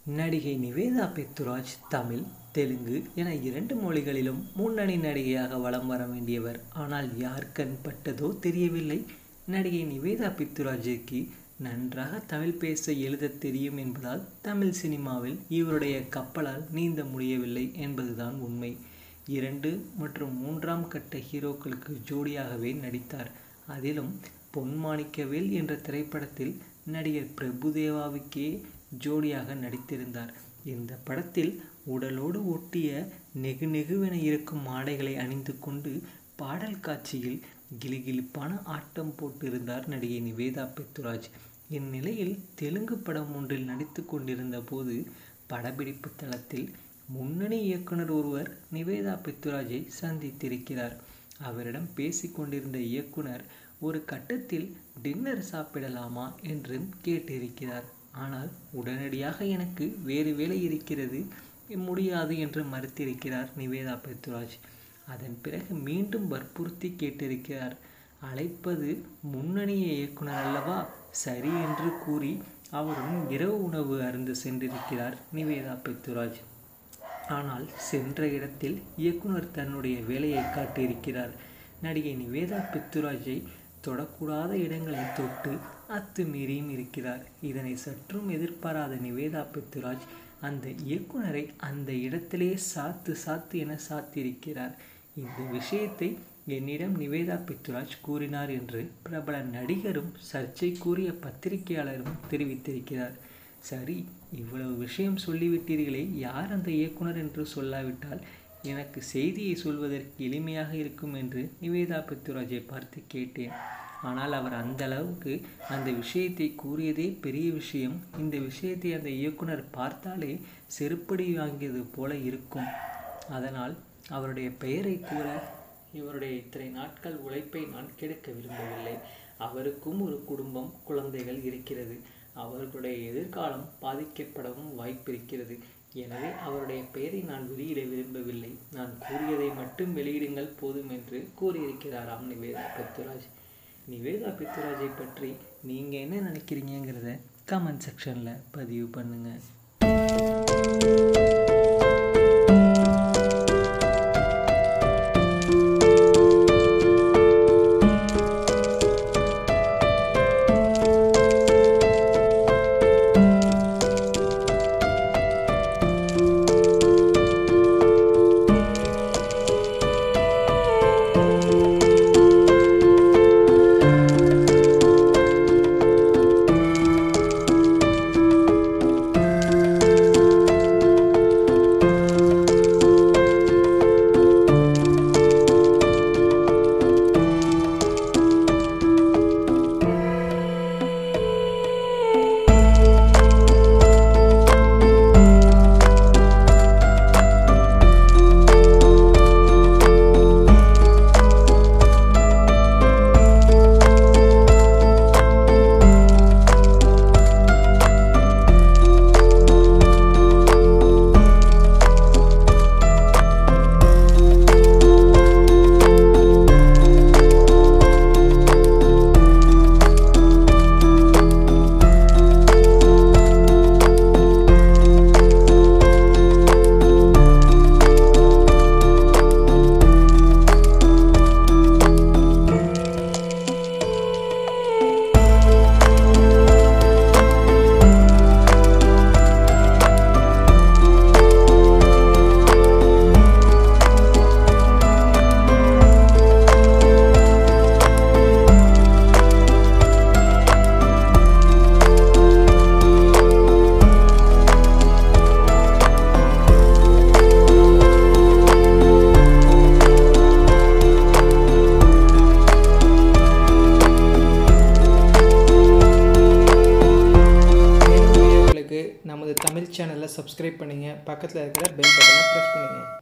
நடிகை நிவேதா பெத்துராஜ் தமிழ், தெலுங்கு என 2 மொழிகளிலும் முன்னணி நடிகையாக வலம் வர வேண்டியவர். ஆனால் யார் கண் பட்டதோ தெரியவில்லை. நடிகை நிவேதா பெத்துராஜுக்கு நன்றாக தமிழ் பேச எழுத தெரியும் என்பதால் தமிழ் சினிமாவில் இவருடைய கப்பலால் நீந்த முடியவில்லை என்பதுதான் உண்மை. 2 மற்றும் 3ஆம் கட்ட ஹீரோக்களுக்கு ஜோடியாகவே நடித்தார். அதிலும் பொன்மாணிக்கவேல் என்ற திரைப்படத்தில் நடிகர் பிரபுதேவாவுக்கே ஜோடியாக நடித்திருந்தார். இந்த படத்தில் உடலோடு ஒட்டிய நெகு நெகுவென இருக்கும் ஆடைகளை அணிந்து கொண்டு பாடல் காட்சியில் கிலுகிலுப்பான ஆட்டம் போட்டிருந்தார் நடிகை நிவேதா பெத்துராஜ். இந்நிலையில் தெலுங்கு படம் ஒன்றில் நடித்து கொண்டிருந்த போது படப்பிடிப்பு தளத்தில் முன்னணி இயக்குனர் ஒருவர் நிவேதா பெத்துராஜை சந்தித்திருக்கிறார். அவரிடம் பேசிக்கொண்டிருந்த இயக்குனர் ஒரு கட்டத்தில் டின்னர் சாப்பிடலாமா என்று கேட்டிருக்கிறார். ஆனால் உடனடியாக எனக்கு வேறு வேலை இருக்கிறது, முடியாது என்று மறுத்திருக்கிறார் நிவேதா பெத்துராஜ். அதன் பிறகு மீண்டும் வற்புறுத்தி கேட்டிருக்கிறார். அழைப்பது முன்னணி இயக்குனர் அல்லவா, சரி என்று கூறி அவருடன் இரவு உணவு அருந்த சென்றிருக்கிறார் நிவேதா பெத்துராஜ். ஆனால் சென்ற இடத்தில் இயக்குனர் தன்னுடைய வேலையை காட்டியிருக்கிறார். நடிகை நிவேதா பெத்துராஜை தொடக்கூடாத இடங்களை தொட்டு அத்துமீறியும் இருக்கிறார். இதனை சற்றும் எதிர்பாராத நிவேதா பெத்துராஜ் அந்த இயக்குனரை அந்த இடத்திலேயே சாத்து என சாத்தியிருக்கிறார். இந்த விஷயத்தை என்னிடம் நிவேதா பெத்துராஜ் கூறினார் என்று பிரபல நடிகரும் சர்ச்சைக்குரிய பத்திரிகையாளரும் தெரிவித்திருக்கிறார். சரி, இவ்வளவு விஷயம் சொல்லிவிட்டீர்களே, யார் அந்த இயக்குனர் என்று சொல்லாவிட்டால் எனக்கு செய்தியை சொல்வதற்கு எளிமையாக இருக்கும் என்று நிவேதா பெத்துராஜை பார்த்து கேட்டேன். ஆனால் அவர் அந்த அளவுக்கு அந்த விஷயத்தை கூறியதே பெரிய விஷயம். இந்த விஷயத்தை அந்த இயக்குனர் பார்த்தாலே செருப்படி வாங்கியது போல இருக்கும். அதனால் அவருடைய பெயரை கூற இவருடைய இத்தனை நாட்கள் உழைப்பை நான் கெடுக்க விரும்பவில்லை. அவருக்கும் ஒரு குடும்பம், குழந்தைகள் இருக்கிறது. அவர்களுடைய எதிர்காலம் பாதிக்கப்படவும் வாய்ப்பிருக்கிறது. எனவே அவருடைய பெயரை நான் வெளியிட விரும்பவில்லை. நான் கூறியதை மட்டும் வெளியிடுங்கள் போதும் என்று கூறியிருக்கிறாராம் நிவேதா பெத்துராஜ். நிவேதா பெத்துராஜை பற்றி நீங்கள் என்ன நினைக்கிறீங்கிறத கமெண்ட் செக்ஷனில் பதிவு பண்ணுங்கள். நமது தமிழ் சேனலை சப்ஸ்கிரைப் பண்ணுங்கள். பக்கத்தில் இருக்கிற பெல் பட்டனை ப்ரெஸ் பண்ணுங்கள்.